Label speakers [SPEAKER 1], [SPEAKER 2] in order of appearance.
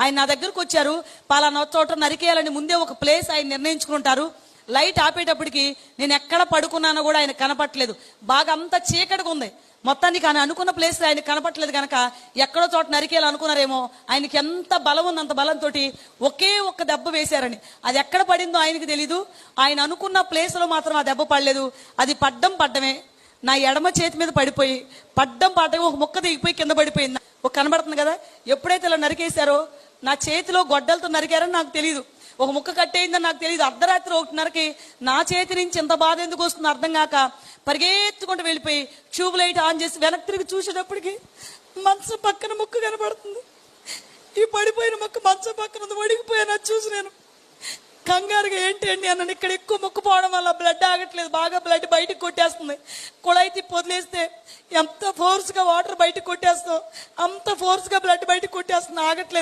[SPEAKER 1] ఆయన నా దగ్గరకు వచ్చారు. పలానా చోట నరికేయాలని ముందే ఒక ప్లేస్ ఆయన నిర్ణయించుకుంటారు. లైట్ ఆపేటప్పటికి నేను ఎక్కడ పడుకున్నానో కూడా ఆయన కనపట్లేదు. బాగా అంత చీకటిగా ఉంది. మొత్తానికి ఆయన అనుకున్న ప్లేస్ ఆయన కనపట్లేదు కనుక ఎక్కడో చోట నరికేయాలి అనుకున్నారేమో. ఆయనకి ఎంత బలం ఉంది, అంత బలంతో ఒకే ఒక్క దెబ్బ వేశారని. అది ఎక్కడ పడిందో ఆయనకి తెలీదు. ఆయన అనుకున్న ప్లేస్లో మాత్రం ఆ దెబ్బ పడలేదు. అది పడ్డమే నా ఎడమ చేతి మీద పడిపోయి పడ్డమే ఒక ముక్క దిగిపోయి కింద పడిపోయింది. ఒక కనబడుతుంది కదా, ఎప్పుడైతే ఇలా నరికేశారో నా చేతిలో గొడ్డలతో నరికారని నాకు తెలియదు. ఒక ముక్క కట్టేయిందని నాకు తెలియదు. అర్ధరాత్రి 1:30కి నా చేతి నుంచి ఇంత బాధ ఎందుకు వస్తుందో అర్థం కాక పరిగెత్తుకుంటూ వెళ్ళిపోయి ట్యూబ్ లైట్ ఆన్ చేసి వెనక్కి తిరిగి చూసేటప్పటికి మంచం పక్కన ముక్క కనబడుతుంది. ఈ పడిపోయిన ముక్క మంచం పక్కన ఉంది. వడిగిపోయాను. అది చూసి నేను కంగారుగా ఏంటి అండి అన్నాను. ఇక్కడ ఎక్కువ ముక్కుపోవడం వల్ల బ్లడ్ ఆగట్లేదు, బాగా బ్లడ్ బయటకు కొట్టేస్తుంది. కుళాయి తిప్పి వదిలేస్తే ఎంత ఫోర్స్గా వాటర్ బయటకు కొట్టేస్తాం అంత ఫోర్స్గా బ్లడ్ బయటకు కొట్టేస్తుంది, ఆగట్లేదు.